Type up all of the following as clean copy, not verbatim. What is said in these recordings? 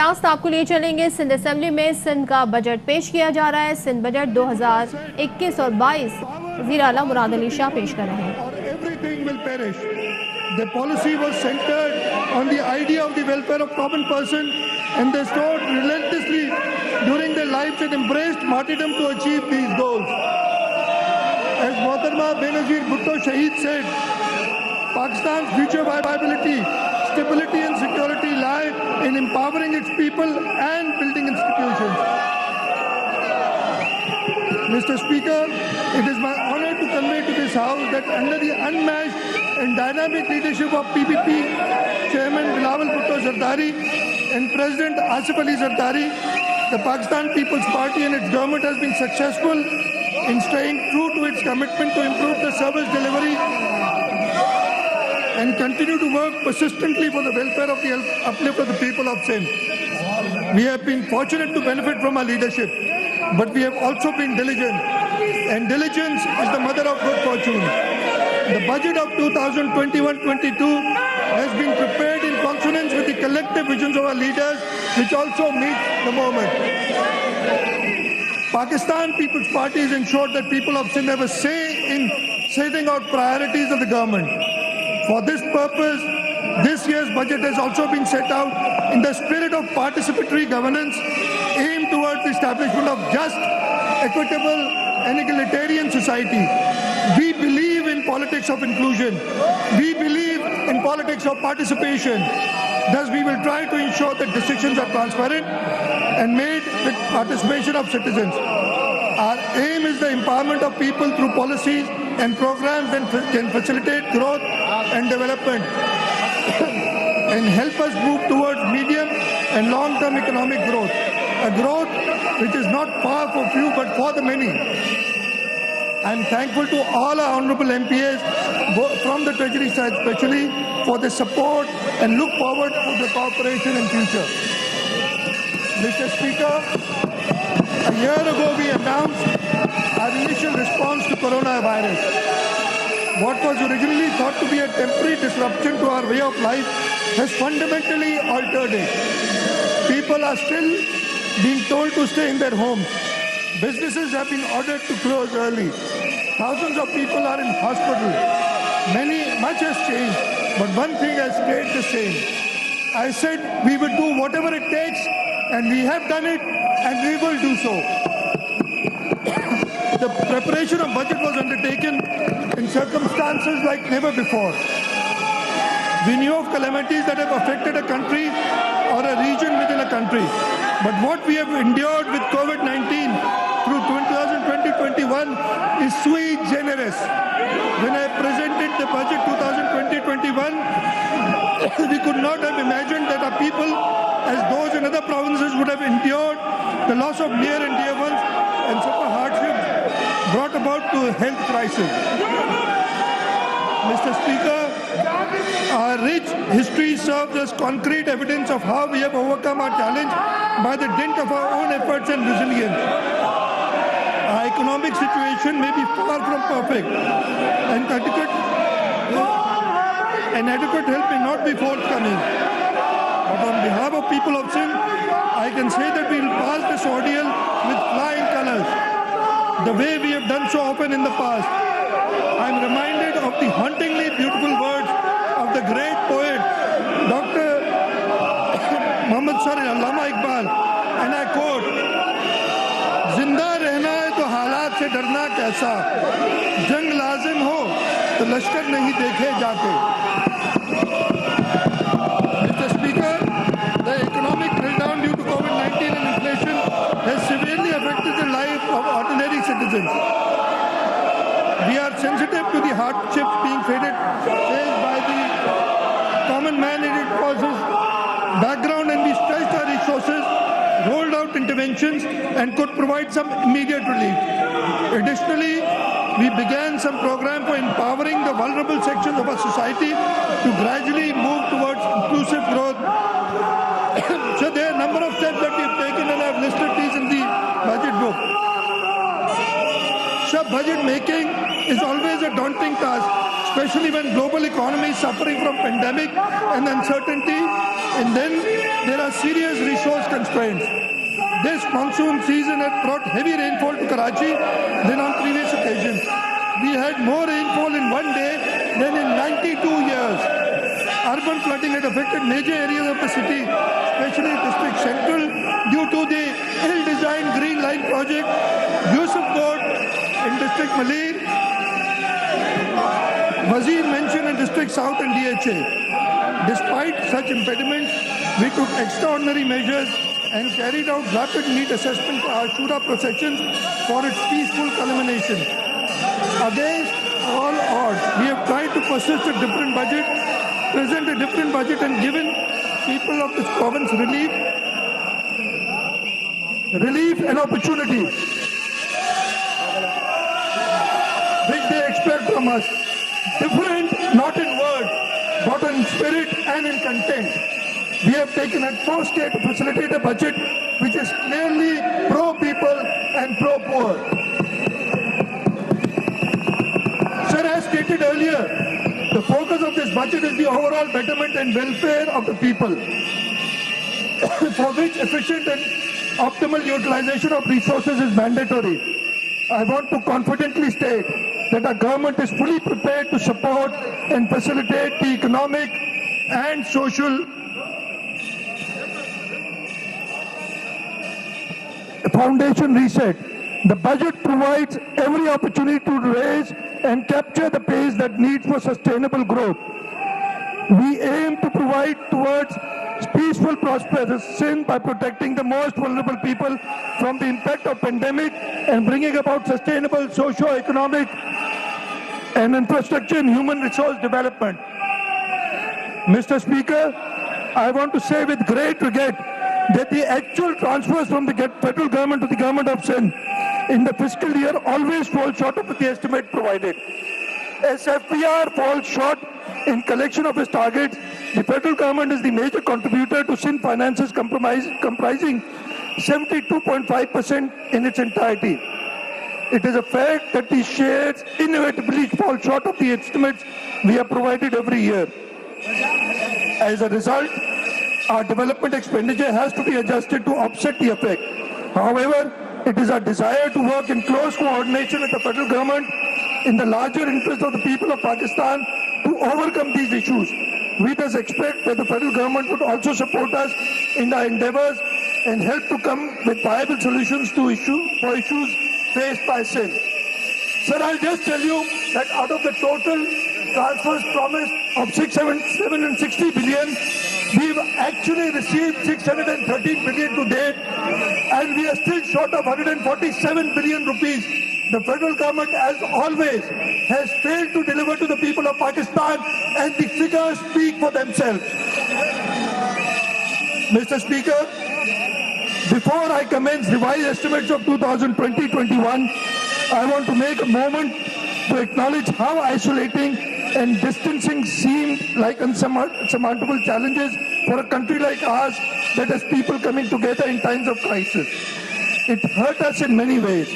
आपको लिए चलेंगे। सिंध असेंबली में सिंध का बजट पेश किया जा रहा है। सिंध बजट 2021 और 22 वज़ीर आला मुराद अली शाह पेश कर रहे हैं। The policy was centered on the idea of the welfare of common person, and they strove relentlessly during their lives and embraced martyrdom to achieve these goals. As Mohtarma Benazir Bhutto Shaheed said, Pakistan's future viability, stability and security lie in empowering its people and building institutions. Mr. Speaker, it is my honor to convey to this House that under the unmatched and dynamic leadership of PPP Chairman Bilawal Bhutto Zardari and President Asif Ali Zardari, the Pakistan People's Party and its government has been successful in staying true to its commitment to improve the service delivery and continue to work persistently for the welfare of the uplift of the people of Sindh. We have been fortunate to benefit from our leadership, but we have also been diligent, and diligence is the mother of good fortune. The budget of 2021-22 has been prepared in consonance with the collective visions of our leaders, which also meet the moment. Pakistan People's Party has ensured that people of Sindh have a say in setting out priorities of the government. For this purpose, this year's budget has also been set out in the spirit of participatory governance, aimed towards the establishment of just, equitable and egalitarian society. We believe in politics of inclusion. We believe in politics of participation. Thus, we will try to ensure that decisions are transparent and made with participation of citizens. Our aim is the empowerment of people through policies and programs that can facilitate growth and development and help us move towards medium and long-term economic growth. A growth which is not far for few but for the many. I am thankful to all our honourable MPs from the Treasury side especially for their support and look forward to the cooperation in future. Mr. Speaker, a year ago we announced our initial response to coronavirus. What was originally thought to be a temporary disruption to our way of life has fundamentally altered it. People are still being told to stay in their homes. Businesses have been ordered to close early. Thousands of people are in hospital. Much has changed, but one thing has stayed the same. I said we would do whatever it takes, and we have done it, and we will do so. The preparation of budget was undertaken in circumstances like never before. We knew of calamities that have affected a country or a region within a country. But what we have endured with COVID-19 through 2020-21 is sui generis. When I presented the budget 2020-21, we could not have imagined that our people, as those in other provinces, would have endured the loss of near and dear ones and suffer hardship brought about to a health crisis. Mr. Speaker, our rich history serves as concrete evidence of how we have overcome our challenge by the dint of our own efforts and resilience. Our economic situation may be far from perfect, and adequate help may not be forthcoming. But on behalf of people of Sindh, I can say that we will pass this ordeal with flying colours, the way we have done so often in the past. I am reminded of the hauntingly beautiful words of the great poet, Dr. Muhammad Allama Iqbal, and I quote, "Zinda rehna hai to halat se darna kaisa, jang lazim ho to lashkar nahi dekhe jaate." Mr. Speaker, the economic meltdown due to COVID-19 and inflation has severely affected the life of ordinary citizens. We are sensitive to the hardships being faced by the common man in its causes background, and we stretched our resources, rolled out interventions, and could provide some immediate relief. Additionally, we began some program for empowering the vulnerable sections of our society to gradually move towards inclusive growth. So there are a number of steps that we have taken, and I have listed these in the budget book. So budget making is always a daunting task, especially when global economy is suffering from pandemic and uncertainty, and then there are serious resource constraints. This monsoon season has brought heavy rainfall to Karachi than on previous occasions. We had more rainfall in one day than in 92 years. Urban flooding had affected major areas of the city, especially District Central, due to the ill-designed Green Line project, Yusuf Road in District Malir, Wazir Mention in District South and DHA. Despite such impediments, we took extraordinary measures and carried out rapid need assessment for Ashura processions for its peaceful culmination. Against all odds, we have tried to present a different budget and given people of this province relief and opportunity which they expect from us. Different, not in word, but in spirit and in content. We have taken utmost care to facilitate a budget which is clearly pro-people and pro-poor. Sir, as stated earlier, the focus of this budget is the overall betterment and welfare of the people, for which efficient and optimal utilization of resources is mandatory. I want to confidently state that our government is fully prepared to support and facilitate the economic and social foundation reset. The budget provides every opportunity to raise and capture the pace that needs for sustainable growth. We aim to provide towards peaceful prosperous Sindh by protecting the most vulnerable people from the impact of pandemic and bringing about sustainable socio-economic and infrastructure and human resource development. Mr. Speaker, I want to say with great regret that the actual transfers from the federal government to the government of Sindh in the fiscal year always fall short of the estimate provided. As FPR falls short in collection of its targets, the federal government is the major contributor to Sindh finances comprising 72.5% in its entirety. It is a fact that these shares inevitably fall short of the estimates we have provided every year. As a result, our development expenditure has to be adjusted to offset the effect. However, it is our desire to work in close coordination with the federal government in the larger interest of the people of Pakistan to overcome these issues. We thus expect that the federal government would also support us in our endeavors and help to come with viable solutions to issues faced by Sindh. Sir, I'll just tell you that out of the total transfers promised of 660 billion, we've actually received 613 billion to date, and we are still short of 147 billion rupees. The federal government, as always, has failed to deliver to the people of Pakistan, and the figures speak for themselves. Mr. Speaker, before I commence revised estimates of 2020-21, I want to make a moment to acknowledge how isolating and distancing seemed like unsurmountable challenges for a country like ours that has people coming together in times of crisis. It hurt us in many ways.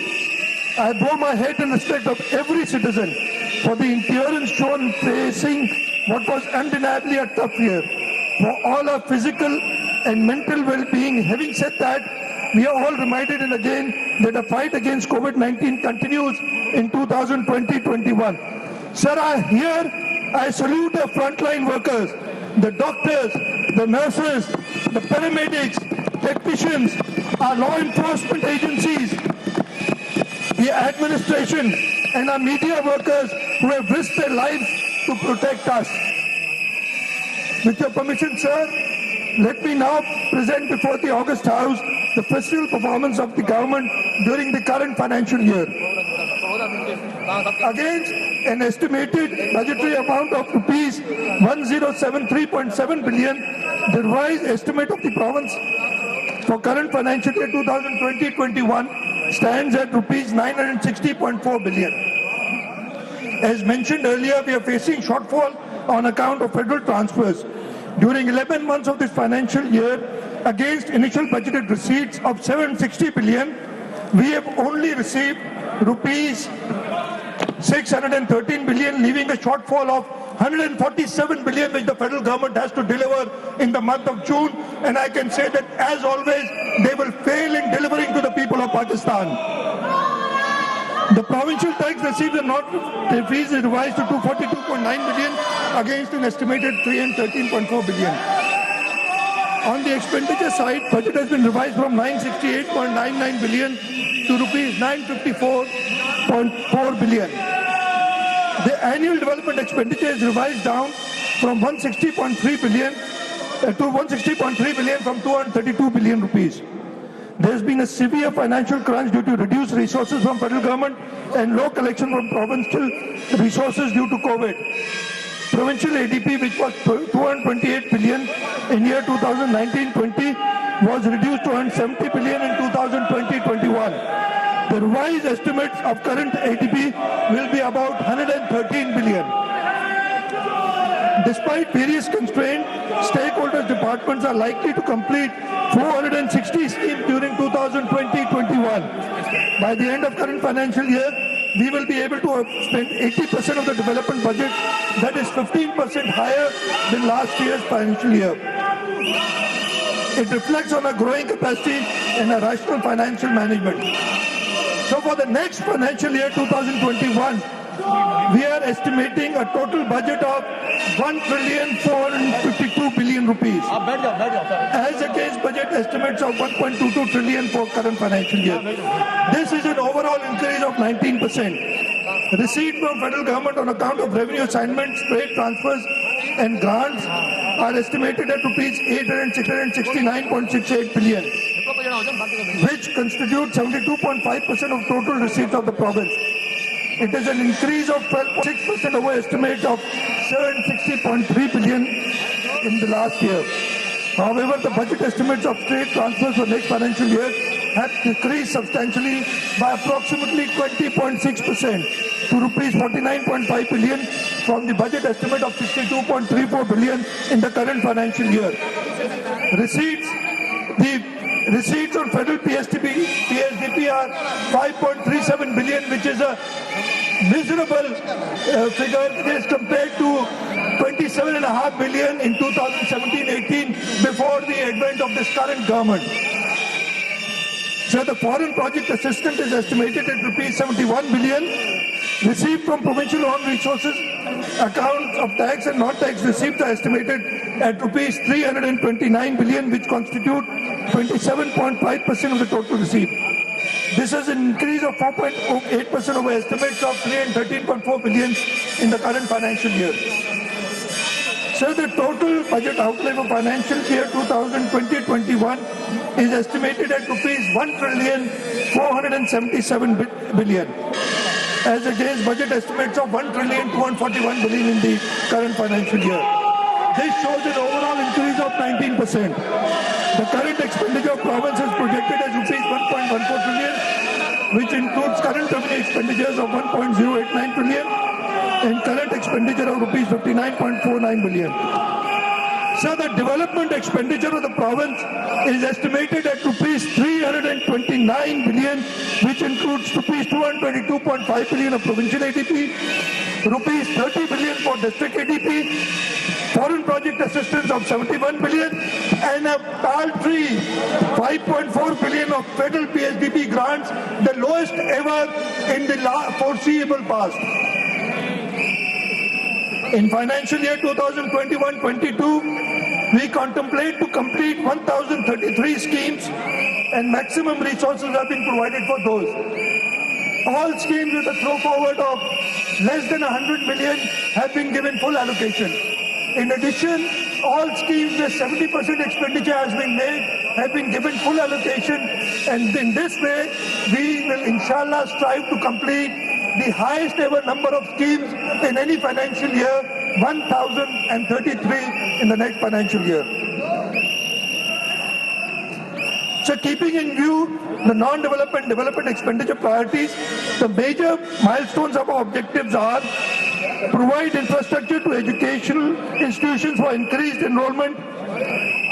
I bow my head in respect of every citizen for the endurance shown in facing what was undeniably a tough year. For all our physical and mental well-being, having said that, we are all reminded and again that the fight against COVID-19 continues in 2020-21. Sir, I salute our frontline workers, the doctors, the nurses, the paramedics, technicians, our law enforcement agencies, the administration, and our media workers who have risked their lives to protect us. With your permission, sir, let me now present before the August House the fiscal performance of the government during the current financial year. Against an estimated budgetary amount of rupees 1073.7 billion, the revised estimate of the province for current financial year 2020-21 stands at rupees 960.4 billion. As mentioned earlier, we are facing shortfall on account of federal transfers. During 11 months of this financial year, against initial budgeted receipts of 760 billion, we have only received rupees 613 billion, leaving a shortfall of 147 billion which the federal government has to deliver in the month of June. And I can say that, as always, they will fail in delivering to the people of Pakistan. The provincial tax receipts are not fees is revised to 242.9 billion against an estimated 313.4 billion. On the expenditure side, budget has been revised from 968.99 billion to rupees 954.4 billion. The annual development expenditure is revised down from 160.3 billion to 160.3 billion from 232 billion rupees. There has been a severe financial crunch due to reduced resources from federal government and low collection from provincial resources due to COVID. Provincial ADP, which was 228 billion in year 2019-20, was reduced to 170 billion in 2020-21. The revised estimates of current ADP will be about 113 billion. Despite various constraints, stakeholders' departments are likely to complete 460 schemes during 2020-21. By the end of current financial year, we will be able to spend 80% of the development budget, that is 15% higher than last year's financial year. It reflects on a growing capacity and a rational financial management. So for the next financial year 2021, we are estimating a total budget of 1,452 billion rupees, as against budget estimates of 1.22 trillion for current financial year. This is an overall increase of 19%. Receipts from federal government on account of revenue assignments, trade transfers and grants are estimated at rupees 869.68 billion, which constitute 72.5% of total receipts of the province. It is an increase of 12.6% over estimates of 760.3 billion in the last year. However, the budget estimates of trade transfers for next financial year have decreased substantially by approximately 20.6% to rupees 49.5 billion from the budget estimate of 62.34 billion in the current financial year. Receipts on federal PSDP are 5.37 billion, which is a miserable figure as compared to 27.5 billion in 2017-18 before the advent of this current government. So the foreign project assistance is estimated at rupees 71 billion. Received from provincial owned resources, accounts of tax and non-tax receipts are estimated at rupees 329 billion, which constitute 27.5% of the total receipt. This is an increase of 4.8% over estimates of 313.4 billion in the current financial year. So the total budget outlay for financial year 2020-21 is estimated at rupees 1,477 billion, as against budget estimates of 1,241 billion in the current financial year. This shows an overall increase of 19%. The current expenditure of province is projected as rupees 1.14 trillion, which includes current revenue expenditures of 1.089 trillion and current expenditure of rupees 59.49 billion. So the development expenditure of the province is estimated at rupees 329 billion, which includes rupees 222.5 billion of provincial ADP, rupees 30 billion for district ADP, foreign project assistance of 71 billion, and a paltry 5.4 billion of federal PSDP grants, the lowest ever in the foreseeable past. In financial year 2021-22, we contemplate to complete 1,033 schemes, and maximum resources have been provided for those. All schemes with a throw forward of less than 100 million have been given full allocation. In addition, all schemes where 70% expenditure has been made have been given full allocation, and in this way, we will inshallah strive to complete the highest ever number of schemes in any financial year, 1,033 in the next financial year. So keeping in view the non-development development expenditure priorities, the major milestones of our objectives are: provide infrastructure to educational institutions for increased enrollment,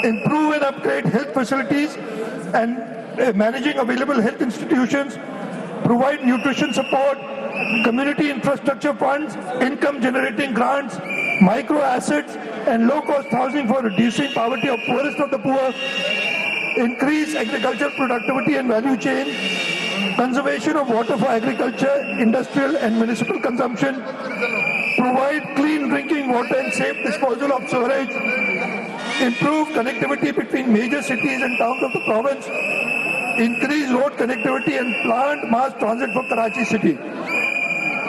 improve and upgrade health facilities and managing available health institutions, provide nutrition support, community infrastructure funds, income generating grants, micro assets, and low cost housing for reducing poverty of poorest of the poor, increase agricultural productivity and value chain, conservation of water for agriculture, industrial and municipal consumption, provide clean drinking water and safe disposal of sewerage, improve connectivity between major cities and towns of the province, increase road connectivity and plant mass transit for Karachi city.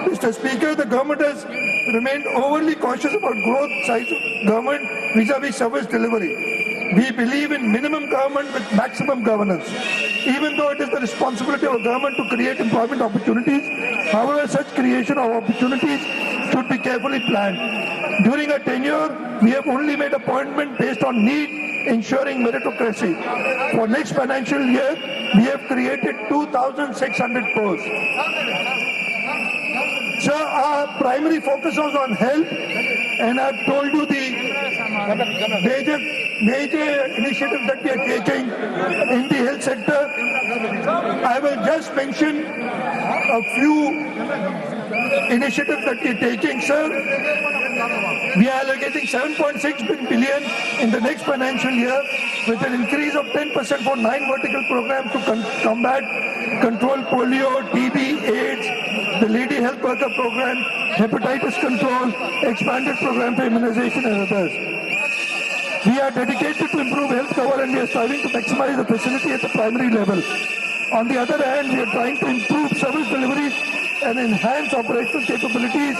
Mr. Speaker, the government has remained overly cautious about growth size of government vis-a-vis service delivery. We believe in minimum government with maximum governance. Even though it is the responsibility of a government to create employment opportunities, however, such creation of opportunities should be carefully planned. During our tenure, we have only made appointment based on need, ensuring meritocracy. For next financial year, we have created 2,600 posts. Sir, our primary focus was on health, and I've told you the major initiatives that we are taking in the health sector. I will just mention a few initiatives that we are taking, sir. We are allocating 7.6 billion in the next financial year with an increase of 10% for 9 vertical programs to combat, control polio, TB, AIDS, the Lady Health Worker Program, hepatitis control, expanded program for immunization and others. We are dedicated to improve health cover and we are striving to maximize the facility at the primary level. On the other hand, we are trying to improve service delivery and enhance operational capabilities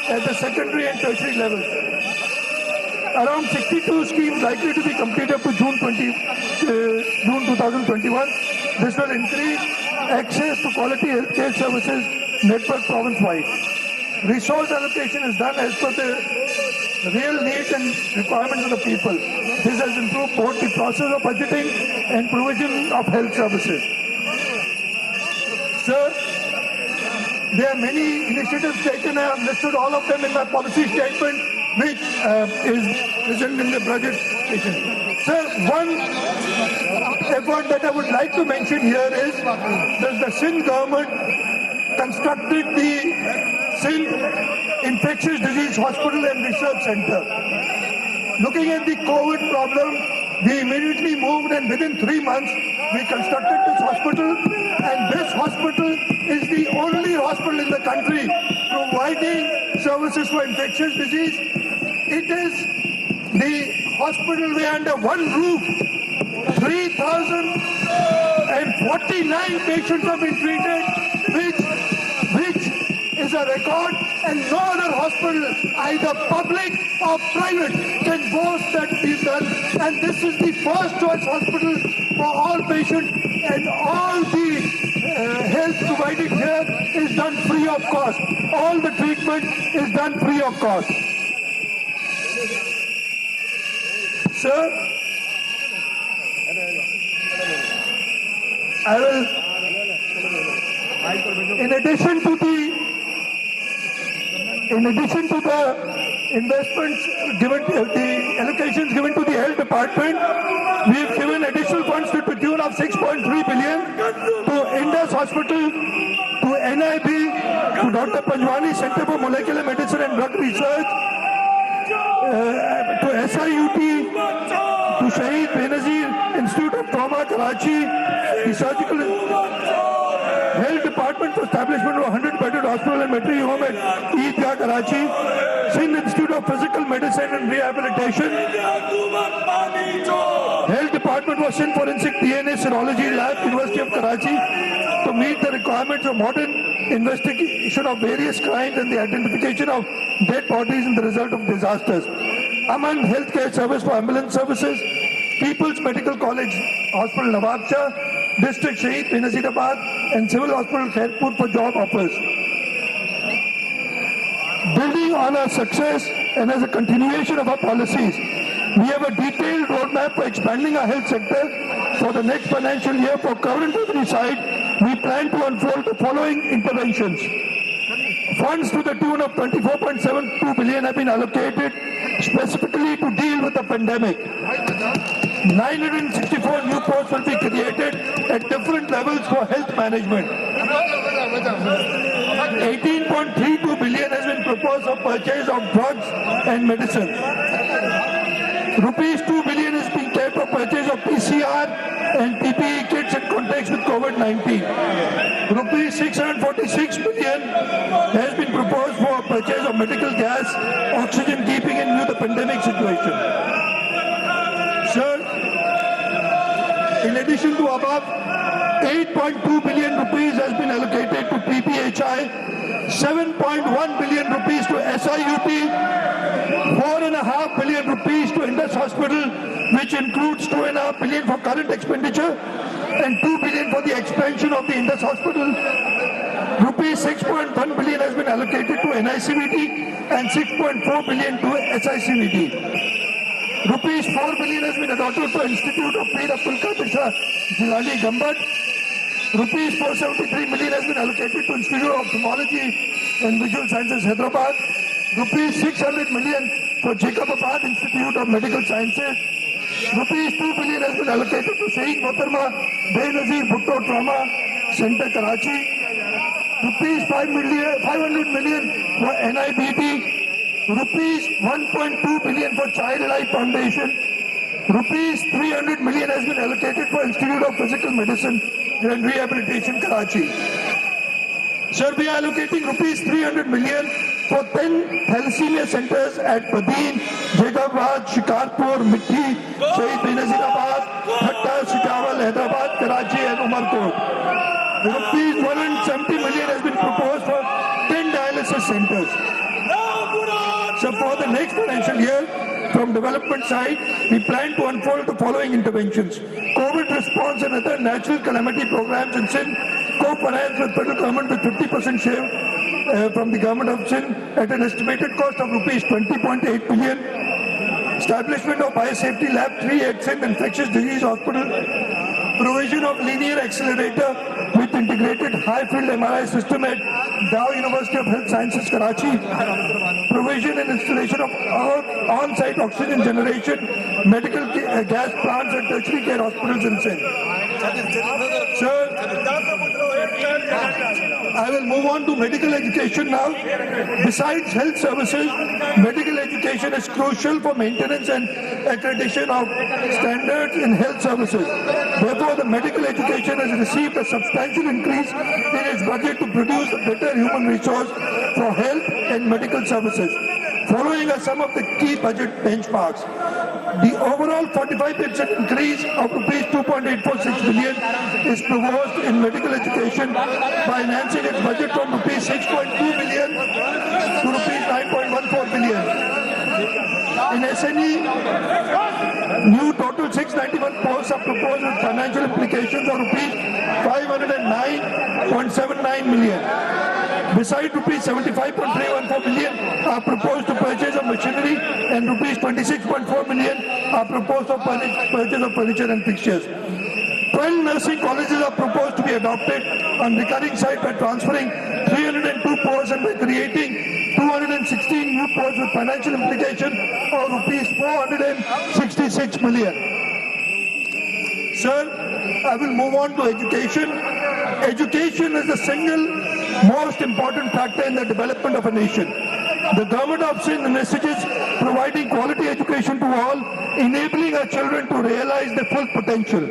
at the secondary and tertiary levels. Around 62 schemes likely to be completed to June 2021. This will increase access to quality healthcare services network province-wide. Resource allocation is done as per the real needs and requirements of the people. This has improved both the process of budgeting and provision of health services. Sir, there are many initiatives taken. I have listed all of them in my policy statement, which is present in the budget station. Sir, one effort that I would like to mention here is that the Sindh government constructed the Sindh Infectious Disease Hospital and Research Center. Looking at the COVID problem, we immediately moved and within 3 months we constructed this hospital, and this hospital is the only hospital in the country providing services for infectious disease. It is the hospital where under one roof 3,049 patients have been treated, which is a record, and no other hospital, either public or private, can boast that we've done. And this is the first choice hospital for all patients, and all the health provided here is done free of cost. All the treatment is done free of cost. Sir, I will, in addition to the investments given, the allocations given to the health department, we have given additional funds to the tune of 6.3 billion to Indus Hospital, to NIB, to Dr. Panjwani Center for Molecular Medicine and Drug Research, to SIUT, to Shahid Benazir Institute of Trauma, Karachi, the Surgical Health Department for establishment of a 100-bedded hospital and maternity home at Eidgah, Karachi, Sindh Institute of Physical Medicine and Rehabilitation, Health Department for Sindh Forensic DNA Serology Lab, University of Karachi, to meet the requirements of modern investigation of various crimes and the identification of dead bodies in the result of disasters. Aman Healthcare Service for Ambulance Services, People's Medical College Hospital Nawab Shah, District Shahid Benazirabad, and Civil Hospital Khairpur for job offers. Building on our success and as a continuation of our policies, we have a detailed roadmap for expanding our health sector. For the next financial year, for current revenue side, we plan to unfold the following interventions. Funds to the tune of 24.72 billion have been allocated specifically to deal with the pandemic. 964 new posts will be created at different levels for health management. 18.32 billion has been proposed for purchase of drugs and medicine. Rupees 2 billion is being kept for purchase of PCR and PPE kits in context with COVID-19. Rupees 646 billion has been proposed for purchase of medical gas, oxygen, keeping in view the pandemic situation. Sir, in addition to above, 8.2 billion rupees has been allocated to PPHI, 7.1 billion rupees to SIUT, 4.5 billion rupees to Indus Hospital, which includes 2.5 billion for current expenditure and 2 billion for the expansion of the Indus Hospital. Rupees 6.1 billion has been allocated to NICVT and 6.4 billion to SICVT. Rupees 4 billion has been allotted to Institute of Peer Abdul Qadir Jilani Gambat. Rupees 473 million has been allocated to Institute of Ophthalmology and Visual Sciences, Hyderabad. Rupees 600 million for Jacobabad Institute of Medical Sciences. Rupees 2 billion has been allocated to Shaikh Mohtarma Benazir Bhutto Trauma Center, Karachi. Rupees 500 million for NIBT. Rupees 1.2 billion for Child Life Foundation. Rupees 300 million has been allocated for Institute of Physical Medicine and Rehabilitation, Karachi. Sir, we are allocating rupees 300 million for 10 thalassemia centers at Badin, Jagabad, Shikarpur, Mithi, Shaheed Benazirabad, Bhatta, Shikawal, Hyderabad, Karachi and Umarkot. Rupees 170 million has been proposed for 10 dialysis centers. So for the next financial year, from development side, we plan to unfold the following interventions. COVID response and other natural calamity programs in Sindh, co-financed with federal government with 50% share from the government of Sindh at an estimated cost of rupees 20.8 billion. Establishment of biosafety lab 3 at Sindh Infectious Disease Hospital. Provision of linear accelerator with integrated high-field MRI system at Dow University of Health Sciences, Karachi. Provision and installation of on-site oxygen generation, medical gas plants at tertiary care hospitals in Sindh. Sir, I will move on to medical education now. Besides health services, medical education is crucial for maintenance and accreditation of standards in health services. Therefore, the medical education has received a substantial increase in its budget to produce a better human resource for health and medical services. Following are some of the key budget benchmarks. The overall 45% increase of rupees 2.846 billion is proposed in medical education by enhancing its budget from rupees 6.2 billion to rupees 9.14 billion. In SNE, new total 691 posts are proposed with financial implications of rupees 509.79 million. Besides, rupees 75.314 billion are proposed to purchase of machinery and rupees 26.4 million are proposed for purchase of furniture and fixtures. 12 nursing colleges are proposed to be adopted on recurring site by transferring 302 posts and by creating 216 new posts with financial implication of rupees 466 million. Sir, I will move on to education. Education is the single most important factor in the development of a nation. The government of Sindh messages providing quality education to all, enabling our children to realize their full potential.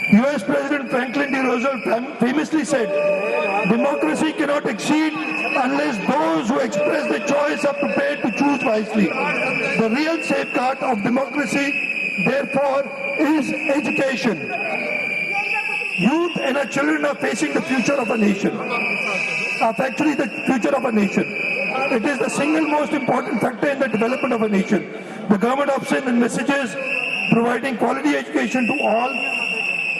US President Franklin D. Roosevelt famously said, democracy cannot exceed unless those who express their choice are prepared to choose wisely. The real safeguard of democracy, therefore, is education. Youth and our children are facing the future of a nation, are actually the future of a nation. It is the single most important factor in the development of a nation. The government of Sindh messages providing quality education to all,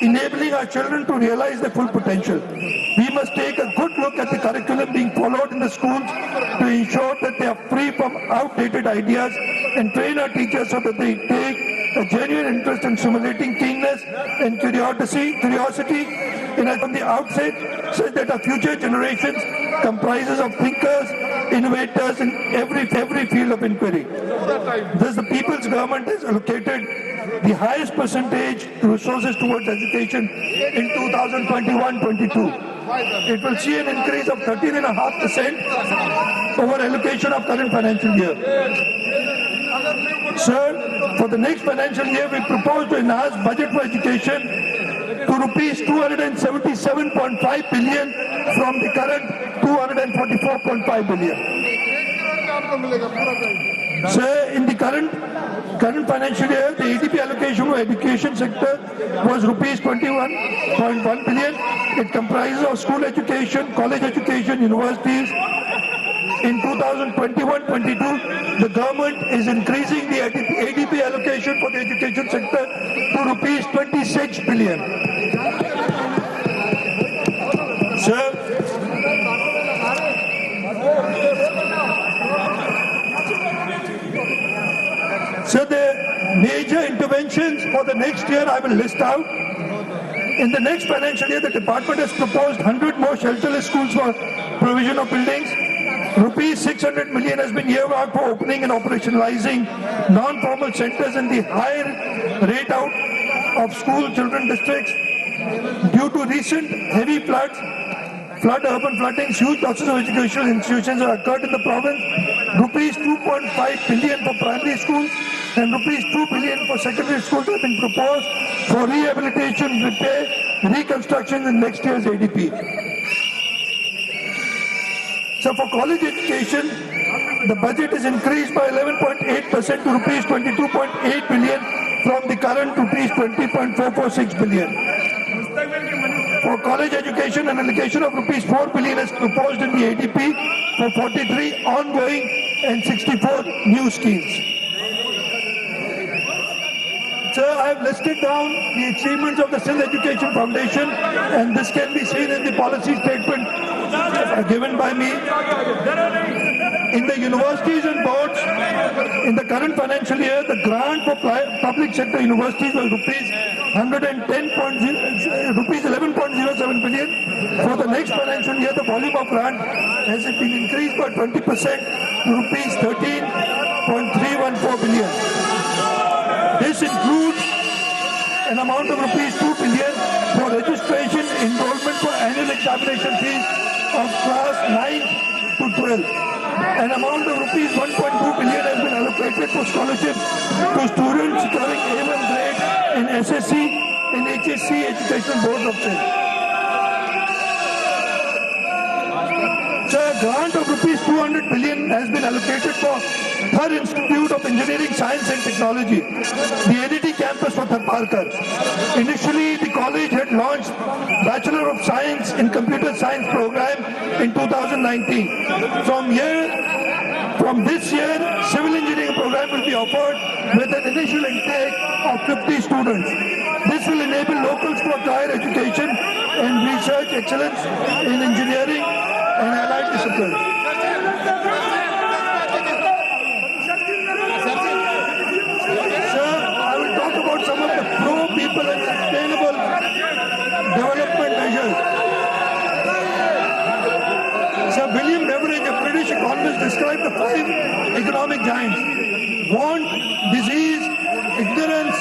enabling our children to realize their full potential. We must take a good look at the curriculum being followed in the schools to ensure that they are free from outdated ideas and train our teachers so that they take a genuine interest in stimulating keenness and curiosity from the outset, such that our future generations comprises of thinkers, innovators in every field of inquiry. Thus, the people's government has allocated the highest percentage resources towards education in 2021-22. it will see an increase of 13.5% over allocation of current financial year. Sir, for the next financial year, we propose to enhance budget for education to rupees 277.5 billion from the current 244.5 billion. Sir, in the current financial year, the ADP allocation for education sector was rupees 21.1 billion. It comprises of school education, college education, universities. In 2021-22, the government is increasing the ADP allocation for the education sector to rupees 26 billion. Sir, the major interventions for the next year I will list out. In the next financial year, the department has proposed 100 more shelterless schools for provision of buildings. Rupees 600 million has been earmarked for opening and operationalizing non-formal centers in the higher rate out of school children districts. Due to recent heavy urban floodings, huge losses of educational institutions have occurred in the province. Rupees 2.5 billion for primary schools and rupees 2 billion for secondary schools have been proposed for rehabilitation, repair, reconstruction in next year's ADP. So for college education, the budget is increased by 11.8% to rupees 22.8 billion from the current rupees 20.446 billion. For college education, an allocation of rupees 4 billion is proposed in the ADP for 43 ongoing and 64 new schemes. Sir, I have listed down the achievements of the Sindh Education Foundation, and this can be seen in the policy statement given by me. In the universities and boards, in the current financial year, the grant for public sector universities was rupees 11.07 billion. For the next financial year, the volume of grant has been increased by 20% to rupees 13.314 billion. This includes an amount of rupees 2 billion for registration enrollment for annual examination fees of class 9 to 12. An amount of rupees 1.2 billion has been allocated for scholarships to students securing A1 grade in SSC and HSC educational boards of Sindh. Sir, a grant of rupees 200 billion has been allocated for Thar Institute of Engineering, Science and Technology, the NET campus for Tharparkar. Initially, the college had launched Bachelor of Science in Computer Science program in 2019. From this year, civil engineering program will be offered with an initial intake of 50 students. This will enable locals to acquire education and research excellence in engineering and allied disciplines. Sir, I will talk about some of the pro-people and sustainable development measures. Sir, William Beveridge, a British economist, described the 5 economic giants: want, disease, ignorance,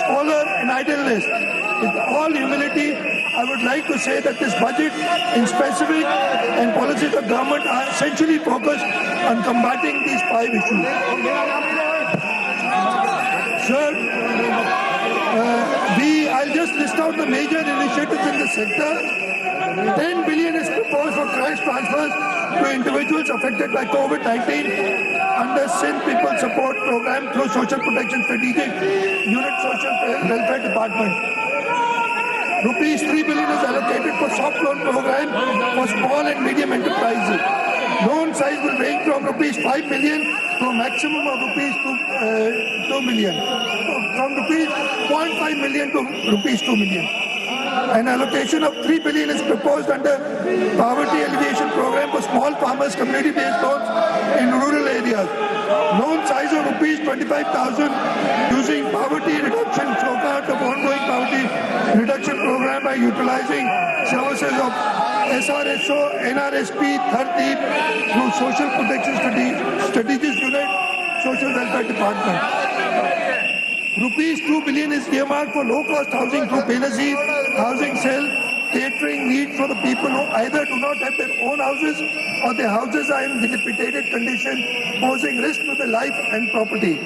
scholar, and idealist. With all humility, I would like to say that this budget in specific and policies of government are essentially focused on combating these 5 issues. Sir, I'll just list out the major initiatives in the sector. 10 billion is proposed for cash transfers to individuals affected by COVID-19 under Sindh People Support Program through Social Protection Strategic Unit Social Welfare Department. Rupees 3 billion is allocated for soft loan program for small and medium enterprises. Loan size will range from rupees 5 million to a maximum of rupees 2 million. From rupees 0.5 million to rupees 2 million. An allocation of 3 billion is proposed under Poverty Alleviation Program for small farmers, community-based loans in rural areas. Loan size of rupees 25,000 using poverty reduction scorecard of ongoing poverty reduction program by utilizing services of SRSO, NRSP, Thardeep through Social Protection Strategic Unit, Social Welfare Department. Rupees 2 billion is earmarked for low-cost housing through Benazir Housing Cell catering needs for the people who either do not have their own houses or their houses are in dilapidated condition, posing risk to their life and property.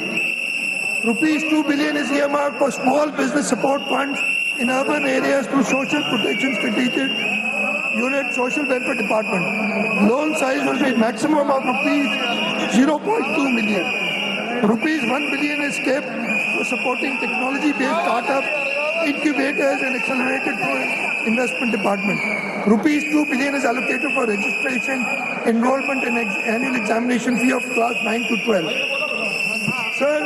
Rupees 2 billion is earmarked for small business support funds in urban areas through Social Protection Strategic Unit Social Welfare Department. Loan size will be maximum of rupees 0.2 million. Rupees 1 billion is kept for supporting technology-based startups, incubators and accelerated through investment department. Rupees 2 billion is allocated for registration, enrollment and annual examination fee of class 9 to 12. Sir,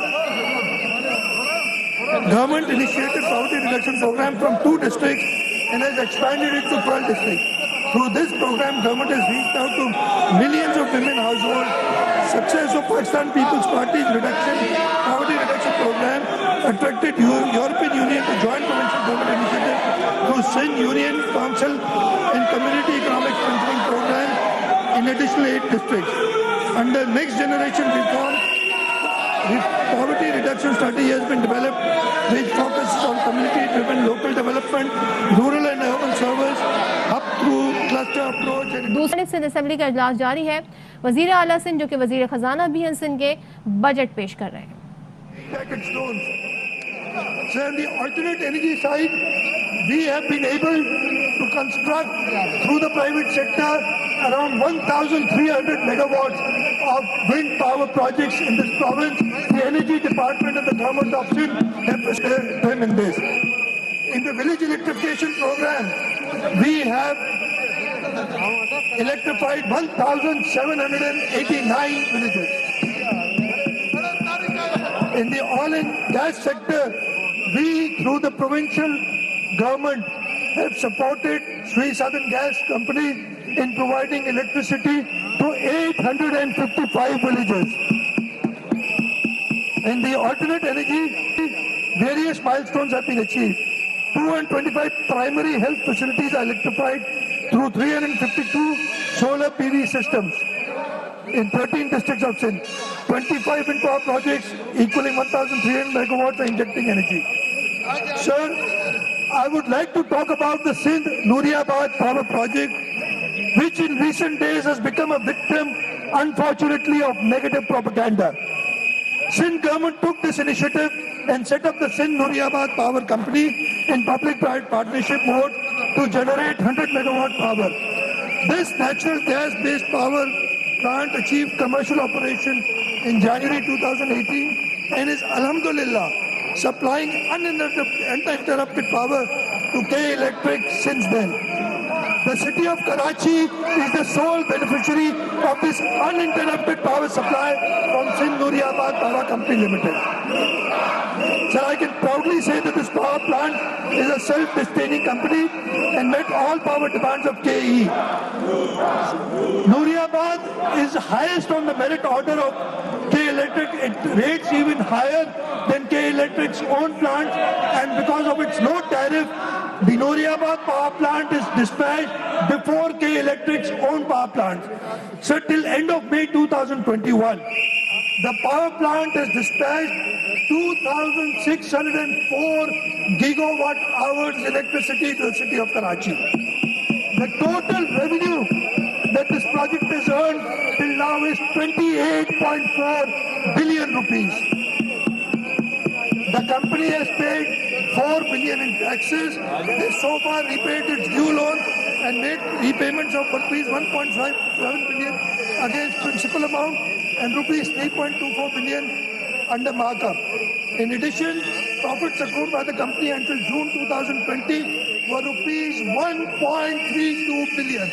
government initiated poverty reduction program from 2 districts and has expanded it to 12 districts. Through this program, government has reached out to millions of women households. Success of Pakistan People's Party's poverty reduction program attracted European Union to join provincial government initiative through Sindh Union Council and Community Economic Strengthening Program in additional 8 districts. Under next generation reform, poverty reduction strategy has been developed which focuses on community-driven local development, rural and urban service, up through cluster approach. दूसरी Sindh assembly का इजलास जारी है। वजीर आला सिंध जो कि वजीर खजाना भी हैं सिंध के बजट पेश कर रहे हैं। So on the alternate energy side, we have been able to construct through the private sector around 1,300 megawatts of wind power projects in this province. The Energy Department and the Government of Sindh have assisted them in this. In the village electrification program, we have electrified 1,789 villages. In the oil and gas sector, we, through the provincial government, have supported Sri Southern Gas Company in providing electricity to 855 villages. In the alternate energy, various milestones have been achieved. 225 primary health facilities are electrified through 352 solar PV systems in 13 districts of Sindh. 25 wind power projects equaling 1,300 megawatts are injecting energy. Sir, I would like to talk about the Sindh Nooriabad power project, which in recent days has become a victim, unfortunately, of negative propaganda. Sindh government took this initiative and set up the Sindh Nooriabad Power Company in public-private partnership mode to generate 100 megawatt power. This natural gas-based power plant achieved commercial operation in January 2018 and is, alhamdulillah, supplying uninterrupted power to K Electric since then. The city of Karachi is the sole beneficiary of this uninterrupted power supply from Sindh Nooriabad Power Company Limited. Sir, I can proudly say that this power plant is a self-sustaining company and met all power demands of KE. Nooriabad is highest on the merit order of K Electric. It rates even higher than K Electric's own plant, and because of its low tariff, the Nooriabad power plant is dispatched before K Electric's own power plant. So till end of May 2021, the power plant has dispatched 2,604 gigawatt hours electricity to the city of Karachi. The total revenue that this project has earned till now is 28.4 billion rupees. The company has paid 4 billion in taxes, has so far repaid its due loan and made repayments of rupees 1.57 billion against principal amount and rupees 3.24 billion under markup. In addition, profits accrued by the company until June 2020 were rupees 1.32 billion.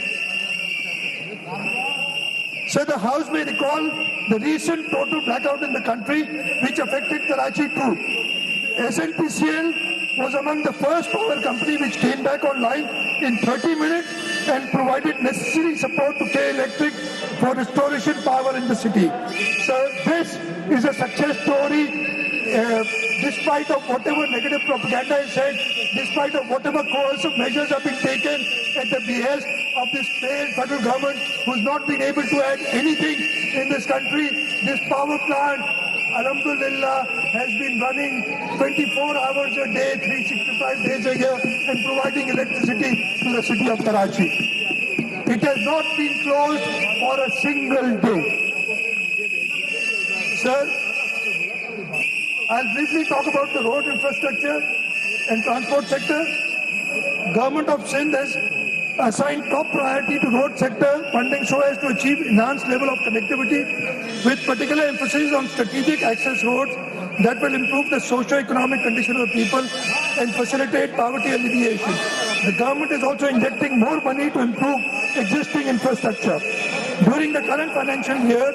So the House may recall the recent total blackout in the country which affected Karachi too. SNPCL was among the first power company which came back online in 30 minutes and provided necessary support to K Electric for restoration power in the city. So this is a success story. Despite of whatever negative propaganda is said, despite of whatever coercive measures have been taken at the behest of this failed federal government who's not been able to add anything in this country, this power plant, alhamdulillah, has been running 24 hours a day, 365 days a year, and providing electricity to the city of Karachi. It has not been closed for a single day. Sir, I'll briefly talk about the road infrastructure and transport sector. Government of Sindh has assigned top priority to road sector funding so as to achieve enhanced level of connectivity with particular emphasis on strategic access roads that will improve the socio-economic condition of the people and facilitate poverty alleviation. The government is also injecting more money to improve existing infrastructure. During the current financial year,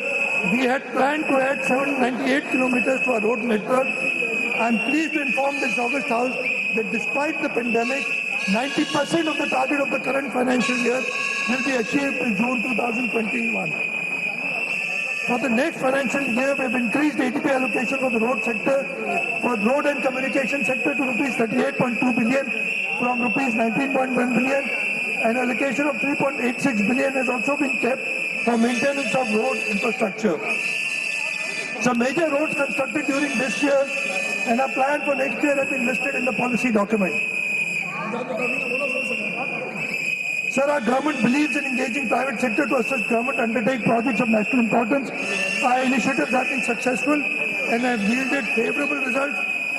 we had planned to add 798 kilometers to our road network. I am pleased to inform this August House that despite the pandemic, 90% of the target of the current financial year will be achieved in June 2021. For the next financial year, we have increased ATP allocation for the road sector, for road and communication sector to rupees 38.2 billion from rupees 19.1 billion. An allocation of 3.86 billion has also been kept for maintenance of road infrastructure. Some major roads constructed during this year and are planned for next year have been listed in the policy document. Sir, our government believes in engaging private sector to assist government undertake projects of national importance. Our initiatives have been successful and have yielded favorable results.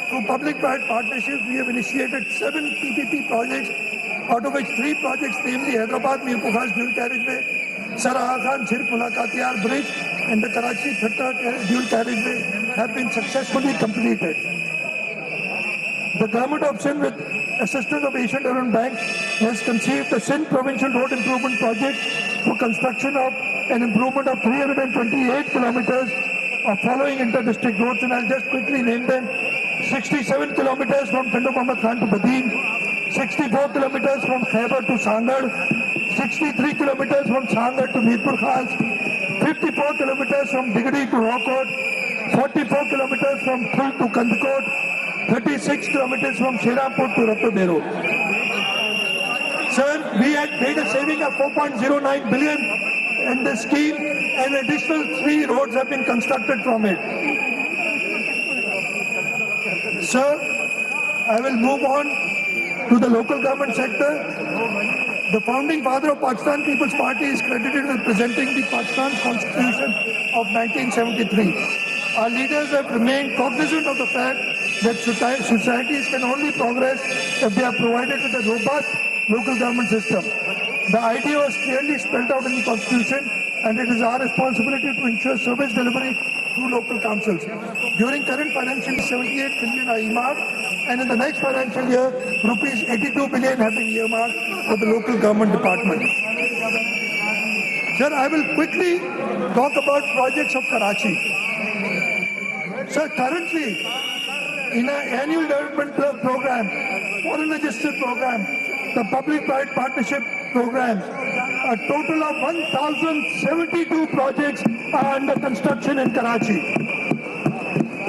Through public-private partnerships, we have initiated 7 PPP projects, out of which 3 projects, namely Hyderabad Mirpur Khas dual carriageway, Saraha Khan Sirf Mulaqatiyar Bridge, and the Karachi Thatta dual carriageway, have been successfully completed. The government of Sindh, with assistance of Asian Development Bank, has conceived the Sindh Provincial Road Improvement Project for construction of an improvement of 328 kilometers of following inter-district roads, and I'll just quickly name them: 67 kilometers from Pindu Muhammad Khan to Badin, 64 kilometers from Khyber to Sangad, 63 kilometers from Sangad to Mirpur Khas, 54 kilometers from Digri to Rokot, 44 kilometers from Thul to Kandkot, 36 kilometers from Sherapur to Ratodero. Sir, we had made a saving of 4.09 billion in this scheme, and additional 3 roads have been constructed from it. Sir, I will move on to the local government sector. The founding father of Pakistan People's Party is credited with presenting the Pakistan Constitution of 1973. Our leaders have remained cognizant of the fact that societies can only progress if they are provided with a robust local government system. The idea was clearly spelled out in the Constitution, and it is our responsibility to ensure service delivery through local councils. During current financial year, 78 billion are earmarked, and in the next financial year, rupees 82 billion have been earmarked for the local government department. Sir, I will quickly talk about projects of Karachi. Sir, currently, in our annual development program, foreign register program, the public-private partnership programs, a total of 1,072 projects are under construction in Karachi.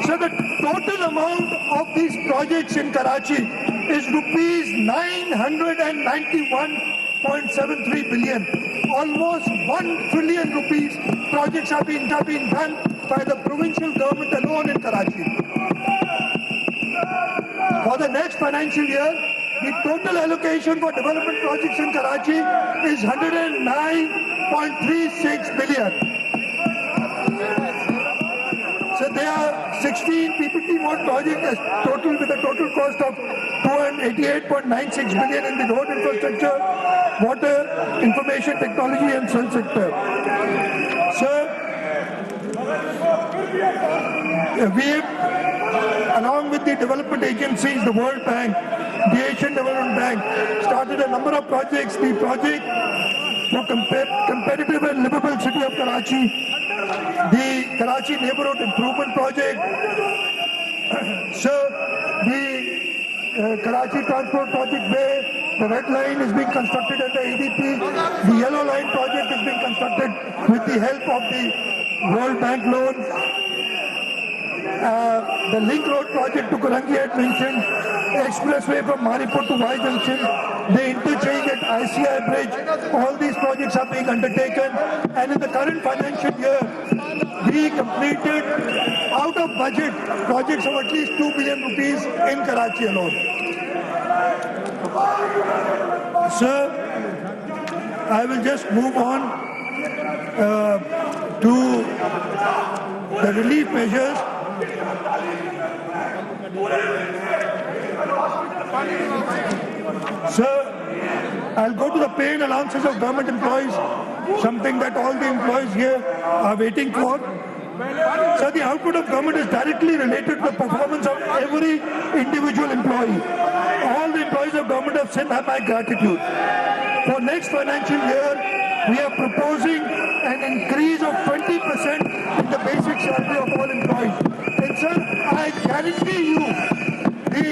So the total amount of these projects in Karachi is rupees 991.73 billion. Almost 1 trillion rupees projects have been done by the provincial government alone in Karachi. For the next financial year, the total allocation for development projects in Karachi is 109.36 billion. So there are 16 PPP mode projects with a total cost of 288.96 billion in the road infrastructure, water, information technology and cell sector. So we have, along with the development agencies, the World Bank, the Asian Development Bank, started a number of projects. The project for competitive and livable city of Karachi, the Karachi Neighborhood Improvement Project, so the Karachi Transport Project Bay, the Red Line is being constructed under ADP, the Yellow Line project is being constructed with the help of the World Bank loan. The Link Road project to Karangi had mentioned, expressway from Maripur to Y Junction, the interchange at ICI Bridge, all these projects are being undertaken, and in the current financial year, we completed out of budget projects of at least 2 billion rupees in Karachi alone. Sir, I will just move on to the relief measures. Sir, I'll go to the pay and allowances of government employees, something that all the employees here are waiting for. Sir, the output of government is directly related to the performance of every individual employee. All the employees of government of Sindh have my gratitude. For next financial year, we are proposing an increase of 20% in the basic salary of all employees. And sir, I guarantee you, the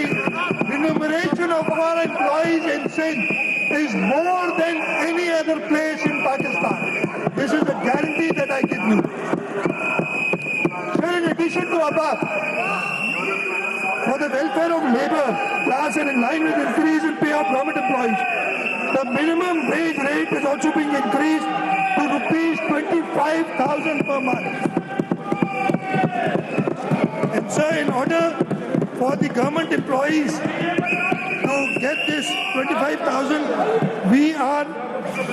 remuneration of our employees in Sindh is more than any other place in Pakistan. This is a guarantee that I give you. Sir, in addition to above, for the welfare of labor class and in line with increase in pay of government employees, the minimum wage rate is also being increased to rupees 25,000 per month. And sir, in order for the government employees to get this 25,000, we are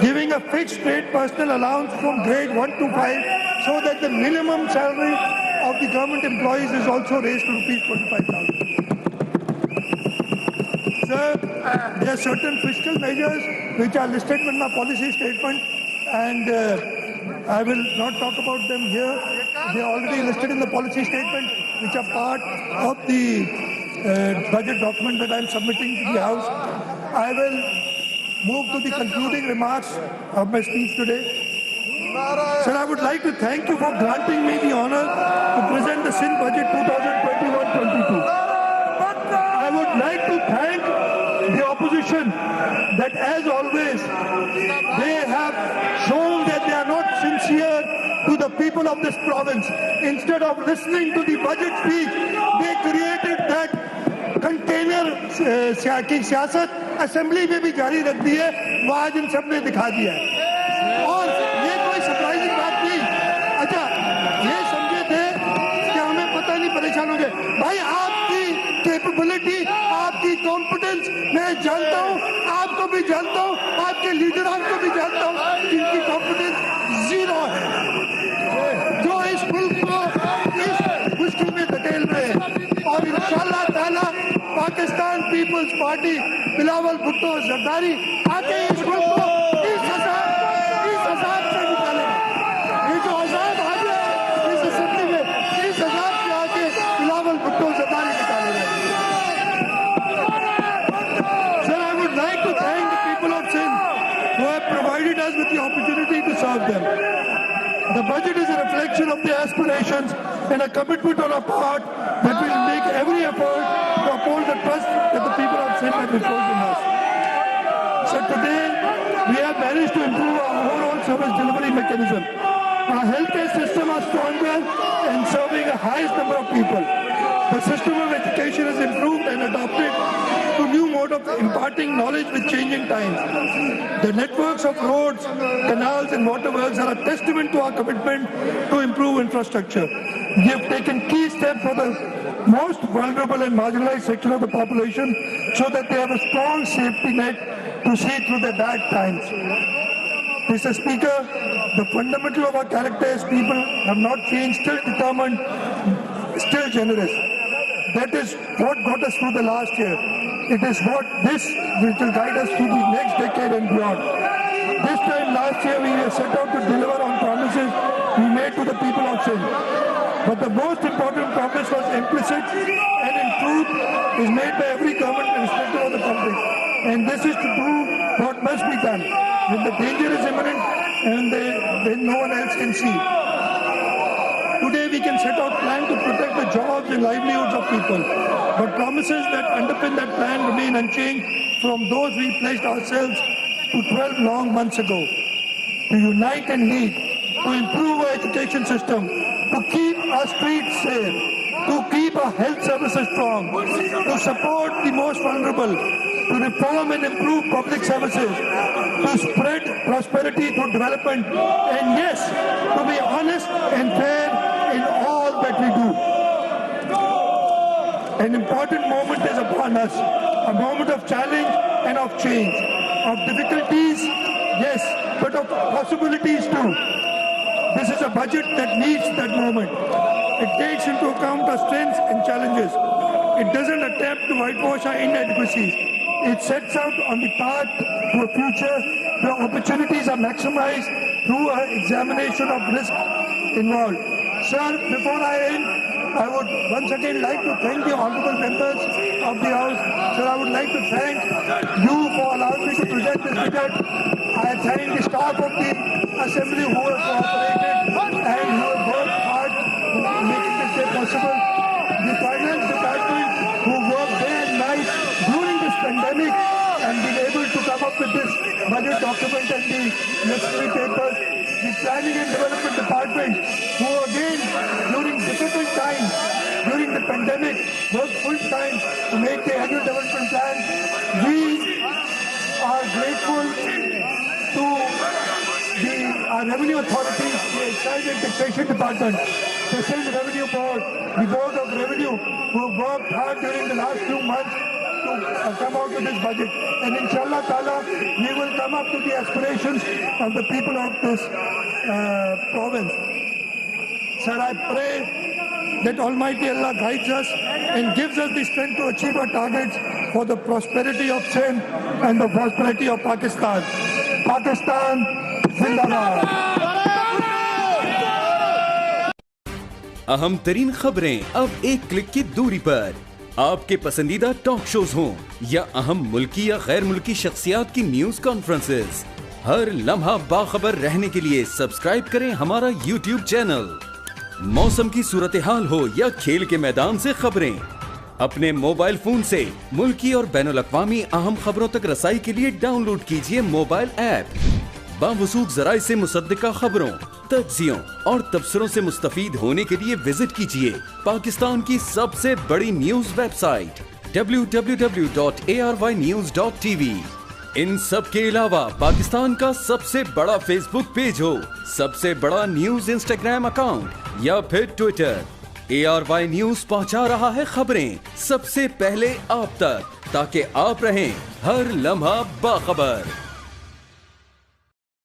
giving a fixed rate personal allowance from grade 1 to 5 so that the minimum salary of the government employees is also raised to rupees 25,000. Sir, there are certain fiscal measures which are listed in my policy statement, and I will not talk about them here. They are already listed in the policy statement, which are part of the budget document that I am submitting to the House. I will move to the concluding remarks of my speech today. Sir, I would like to thank you for granting me the honor to present the Sindh Budget 2021-22. I would like to thank the opposition that, as always, they have shown that they are not sincere to the people of this province. Instead of listening to the budget speech, they created that container की सियासत assembly में भी जारी रख दी है, वो आज इन सब ने दिखा दिया है। और ये कोई सरप्राइजिंग बात नहीं। अच्छा, ये समझे थे कि हमें पता नहीं, परेशान हो गए। भाई, आपकी कैपेबिलिटी, आपकी कॉम्पिटेंस मैं जानता हूँ, आपको भी जानता हूँ, आपके लीडरों को भी जानता हूँ, जिनकी कॉम्पिटेंस जीरो है, जो इस मुल्क को इस मुश्किल में धकेल रहे हैं। और इंशाअल्लाह ताला पाकिस्तान पीपल्स पार्टी बिलावल भुट्टो जरदारी आके इस मुल्क को इस अजाब से निकालेगा। ये जो अजाब आ गया इस असेंबली में, इस अजाब से आके बिलावल भुट्टो जरदारी निकालेगा। Sir, I would like to thank the people of Sindh who have provided us with the opportunity to serve them. The budget is a reflection of the aspirations and a commitment on our part that we will make every effort to uphold the trust that the people of Sindh have reposed in us. So today, we have managed to improve our overall service delivery mechanism. Our healthcare system is stronger and serving a highest number of people. The system of education has improved and adopted to new mode of imparting knowledge with changing times. The networks of roads, canals and waterworks are a testament to our commitment to improve infrastructure. We have taken key steps for the most vulnerable and marginalized section of the population so that they have a strong safety net to see through the bad times. Mr. Speaker, the fundamental of our character as people have not changed, still determined, still generous. That is what got us through the last year. It is what this which will guide us through the next decade and beyond. This time last year we set out to deliver on promises we made to the people of Sindh. But the most important promise was implicit and in truth is made by every government irrespective of the public. And this is to do what must be done when the danger is imminent and when no one else can see. Today we can set out plan to protect the jobs and livelihoods of people. But promises that underpin that plan remain unchanged from those we pledged ourselves to 12 long months ago. To unite and lead, to improve our education system, to keep our streets safe, to keep our health services strong, to support the most vulnerable, to reform and improve public services, to spread prosperity through development, and yes, to be honest and fair in all that we do. An important moment is upon us, a moment of challenge and of change. Of difficulties, yes, but of possibilities too. This is a budget that needs that moment. It takes into account our strengths and challenges. It doesn't attempt to whitewash our inadequacies. It sets out on the path to a future where opportunities are maximized through an examination of risk involved. Sir, before I end, I would once again like to thank the honorable members of the House. Sir, I would like to thank you for allowing me to present this budget. I thank the staff of the Assembly who have cooperated and who have worked hard to making this day possible. The Finance Department who worked day and night during this pandemic and been able to come up with this budget document and the necessary papers. The Planning and Development Department who again during difficult times during the pandemic worked full time to make the annual development plan. We are grateful to our revenue authorities, the Excise and Taxation Department, the Central Revenue Board, the Board of Revenue, who have worked hard during the last few months to come out with this budget. And inshallah ta'ala, we will come up to the aspirations of the people of this province. Sir, I pray that Almighty Allah guides us and gives us the strength to achieve our targets for the prosperity of Sindh and the prosperity of Pakistan. Pakistan, Zindabad. अहम तरीन खबरें अब एक click की दूरी पर। आपके पसंदीदा टॉक शोज हों या अहम मुल्की या गैर मुल्की शख्सियात की न्यूज कॉन्फ्रेंसेस, हर लम्हा बाखबर रहने के लिए सब्सक्राइब करें हमारा YouTube चैनल। मौसम की सूरत हाल हो या खेल के मैदान से खबरें, अपने मोबाइल फोन से मुल्की और बैनुल-अक़वामी अहम खबरों तक रसाई के लिए डाउनलोड कीजिए मोबाइल ऐप। बावसूख ज़राए से मुसद्दिका खबरों, तज्ज़ियों और तबसरों से मुस्तफीद होने के लिए विजिट कीजिए पाकिस्तान की सबसे बड़ी न्यूज वेबसाइट www.arYnews.tv। इन सब के अलावा पाकिस्तान का सबसे बड़ा फेसबुक पेज हो, सबसे बड़ा न्यूज इंस्टाग्राम अकाउंट या फिर ट्विटर, ARY न्यूज पहुंचा रहा है खबरें सबसे पहले आप तक, ताकि आप रहें हर लम्हा बाखबर।